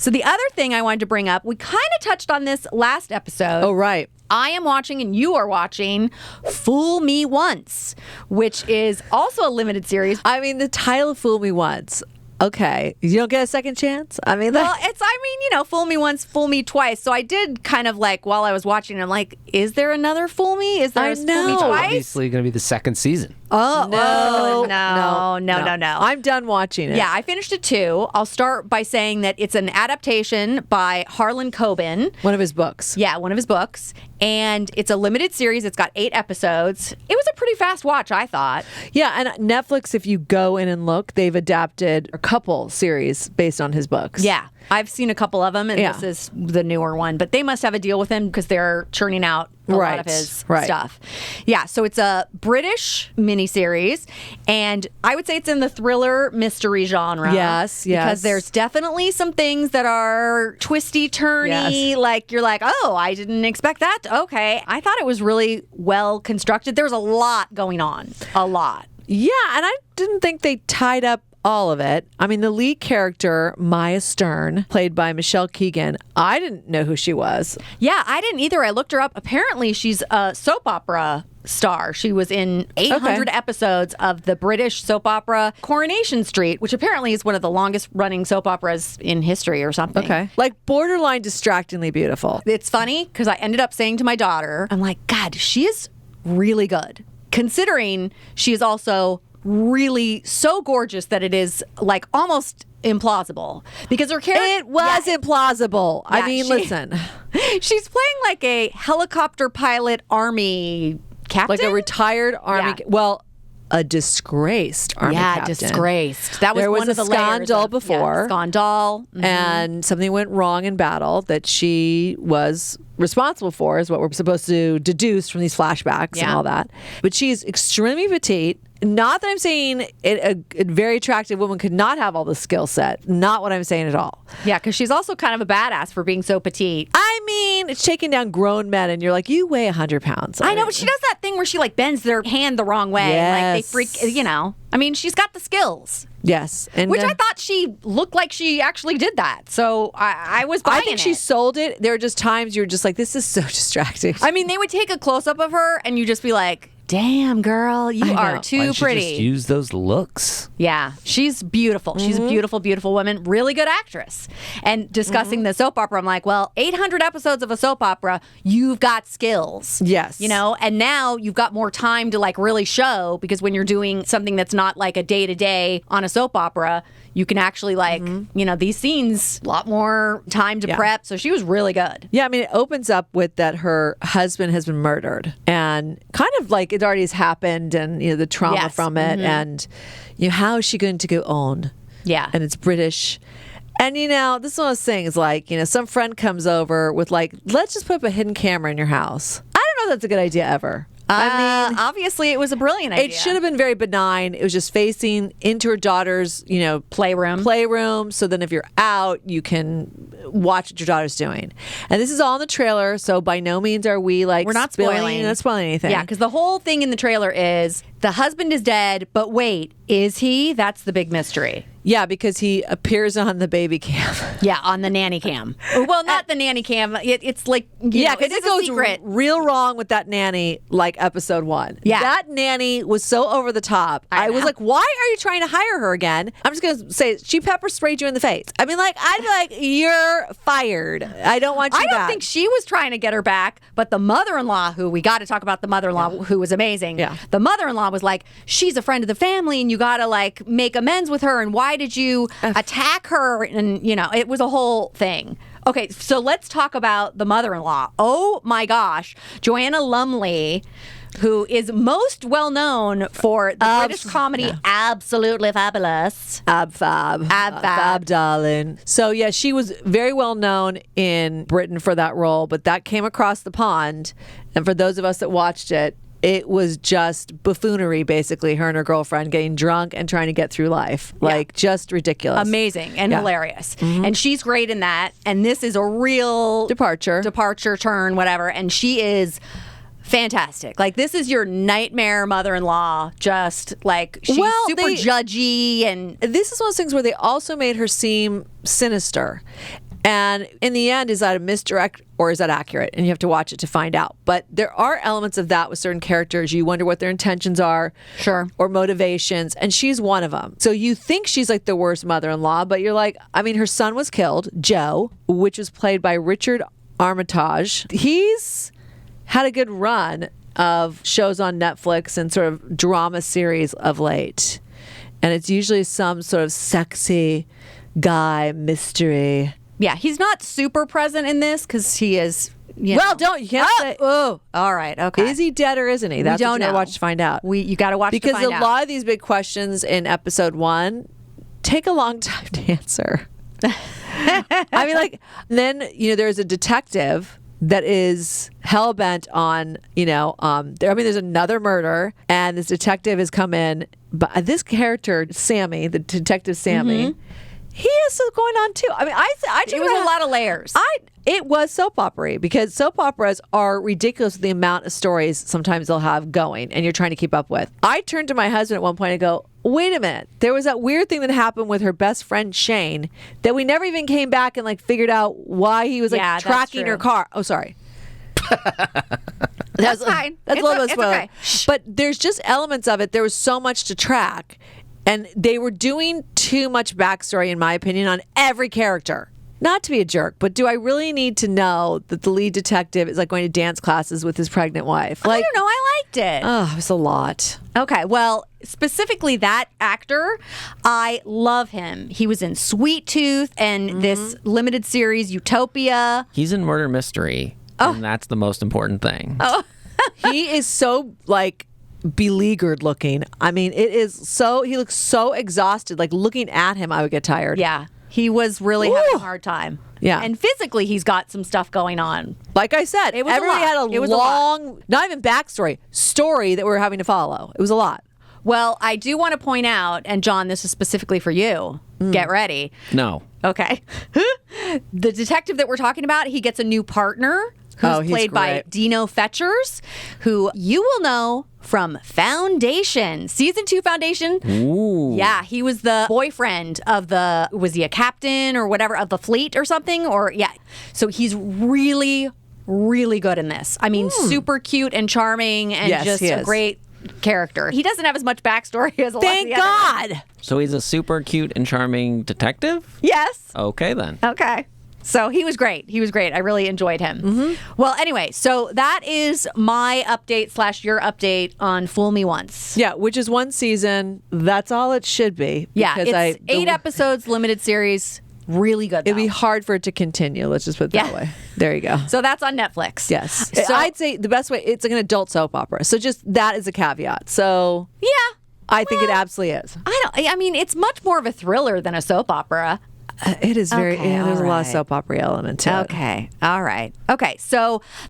So the other thing I wanted to bring up, we kind of touched on this last episode. Oh, right. I am watching and you are watching Fool Me Once, which is also a limited series. I mean, the title Fool Me Once. Okay. You don't get a second chance? I mean, Well, fool me once, fool me twice. So I did kind of like, while I was watching, I'm like, is there another Fool Me? Is there a Fool Me twice? Obviously going to be the second season. Oh, No. I'm done watching it. Yeah, I finished it too. I'll start by saying that it's an adaptation by Harlan Coben. One of his books. Yeah, one of his books. And it's a limited series. It's got 8 episodes. It was a pretty fast watch, I thought. Yeah, and Netflix, if you go in and look, they've adapted a couple series based on his books. Yeah, I've seen a couple of them, and this is the newer one. But they must have a deal with him because they're churning out a lot of his stuff. Yeah, so it's a British miniseries, and I would say it's in the thriller mystery genre. Yes. Because there's definitely some things that are twisty, turny, like you're like, oh, I didn't expect that. Okay. I thought it was really well constructed. There's a lot going on. A lot. Yeah, and I didn't think they tied up all of it. I mean, the lead character, Maya Stern, played by Michelle Keegan, I didn't know who she was. Yeah, I didn't either. I looked her up. Apparently, she's a soap opera star. She was in 800 episodes of the British soap opera Coronation Street, which apparently is one of the longest running soap operas in history or something. Okay. Like borderline distractingly beautiful. It's funny because I ended up saying to my daughter, I'm like, God, she is really good. Considering she is also really so gorgeous that it is like almost implausible because her character It was implausible. Yeah, I mean, listen. She's playing like a helicopter pilot army captain. Like a retired army. Yeah. Well, a disgraced army captain. Disgraced. That was there was one of the a scandal layers before. Scandal. Mm-hmm. And something went wrong in battle that she was responsible for, is what we're supposed to deduce from these flashbacks and all that. But she's extremely petite. Not that I'm saying a very attractive woman could not have all the skill set. Not what I'm saying at all. Yeah, because she's also kind of a badass for being so petite. I mean, it's taking down grown men, and you're like, you weigh 100 pounds. I know, but she does that thing where she like bends their hand the wrong way. Yes. Like they freak, you know. I mean, she's got the skills. Yes. And Which I thought she looked like she actually did that. So I was buying it. I think she sold it. There are just times you're just like, this is so distracting. I mean, they would take a close-up of her, and you just be like, damn, girl, you are too pretty. Just use those looks. Yeah, she's beautiful. She's a beautiful, beautiful woman. Really good actress. And discussing the soap opera, I'm like, well, 800 episodes of a soap opera, you've got skills. Yes. You know, and now you've got more time to like really show, because when you're doing something that's not like a day-to-day on a soap opera, you can actually like, you know, these scenes, a lot more time to prep. So she was really good. Yeah, I mean, it opens up with that her husband has been murdered, and kind of like it already has happened, and, you know, the trauma from it, and, you know, how is she going to go on? Yeah. And it's British. And, you know, this is one of those things like, you know, some friend comes over with like, let's just put up a hidden camera in your house. I don't know if that's a good idea ever. I mean, obviously it was a brilliant idea. it should have been very benign. It was just facing into her daughter's, you know, playroom. So then if you're out, you can watch what your daughter's doing. And this is all in the trailer. So by no means are we like, we're not spoiling anything. Yeah, because the whole thing in the trailer is the husband is dead, but wait, is he? That's the big mystery. Yeah, because he appears on the baby cam. Yeah, on the nanny cam. Well, not the nanny cam. It's like, yeah, because it goes real wrong with that nanny, like episode 1. Yeah. That nanny was so over the top. I was like, why are you trying to hire her again? I'm just going to say, she pepper sprayed you in the face. I mean, like, I'd be like, you're fired. I don't want you back. I don't think she was trying to get her back, but the mother-in-law, who we got to talk about the mother-in-law, who was amazing. Yeah. The mother-in-law was like, she's a friend of the family, and you got to, like, make amends with her, and why did you attack her? And, you know, it was a whole thing. Okay, so let's talk about the mother-in-law. Oh my gosh. Joanna Lumley, who is most well known for the British comedy Absolutely Fabulous. Ab Fab, darling. So yeah, she was very well known in Britain for that role, but that came across the pond. And for those of us that watched it, it was just buffoonery, basically, her and her girlfriend getting drunk and trying to get through life. Like, just ridiculous. Amazing and hilarious. And she's great in that. And this is a real departure, turn, whatever. And she is fantastic. Like, this is your nightmare mother-in-law. Just like, she's super judgy. And this is one of those things where they also made her seem sinister. And in the end, is that a misdirect or is that accurate? And you have to watch it to find out. But there are elements of that with certain characters. You wonder what their intentions are. Sure. Or motivations. And she's one of them. So you think she's like the worst mother-in-law, but you're like, I mean, her son was killed, Joe, which was played by Richard Armitage. He's had a good run of shows on Netflix and sort of drama series of late. And it's usually some sort of sexy guy mystery. Yeah, he's not super present in this because he is. You Well, know. you can't say. Oh, all right, okay. Is he dead or isn't he? That's don't what you gotta know. watch to find out. You got to watch because to find a out. lot of these big questions in episode 1 take a long time to answer. I mean, like, then there's a detective that is hell bent on there's another murder, and this detective has come in, but this character Sammy, the detective Sammy. He has stuff going on too. I mean, I It was a lot of layers. It was soap opera because soap operas are ridiculous with the amount of stories sometimes they'll have going, and you're trying to keep up with. I turned to my husband at one point and go, "Wait a minute! There was that weird thing that happened with her best friend Shane that we never even came back and figured out why he was that's tracking true. her car." Oh, sorry. That's fine. That's a little bit it's spoiler. okay. But there's just elements of it. There was so much to track. And they were doing too much backstory, in my opinion, on every character. Not to be a jerk, but do I really need to know that the lead detective is like going to dance classes with his pregnant wife? I don't know. I liked it. Oh, it was a lot. Okay, well, specifically that actor, I love him. He was in Sweet Tooth and this limited series Utopia. He's in Murder Mystery, and that's the most important thing. He is so beleaguered looking. I mean, he looks so exhausted. Like looking at him, I would get tired. Yeah, he was really having a hard time. Yeah. And physically, he's got some stuff going on. Like I said, It was a everybody lot. had It a was a lot. long, not even backstory, story that we were having to follow. It was a lot. Well, I do want to point out, and John, this is specifically for you. Get ready. No. Okay. The detective that we're talking about, he gets a new partner who's He's played by great. Dino Fetchers, who you will know from Foundation, season 2 Foundation. Ooh. Yeah, he was the boyfriend of was he a captain or whatever of the fleet or something? So he's really, really good in this. I mean, super cute and charming and Yes, just he a is. great character. He doesn't have as much backstory as a lot of Thank the other ones. God. So he's a super cute and charming detective? Yes. Okay, then. Okay. So he was great. I really enjoyed him. Well, anyway, so that is my update / your update on Fool Me Once. Yeah, which is one season. That's all it should be. Yeah, because it's 8 episodes, limited series. Really good, It'd be though. hard for it to continue. Let's just put it that Yeah. way. There you go. So that's on Netflix. Yes. So, I'd say the best way, it's like an adult soap opera. So just that is a caveat. So yeah. I think it absolutely is. I mean, it's much more of a thriller than a soap opera. It is very, Okay, there's a all lot of right. soap opera element to it. Okay. All right. Okay. So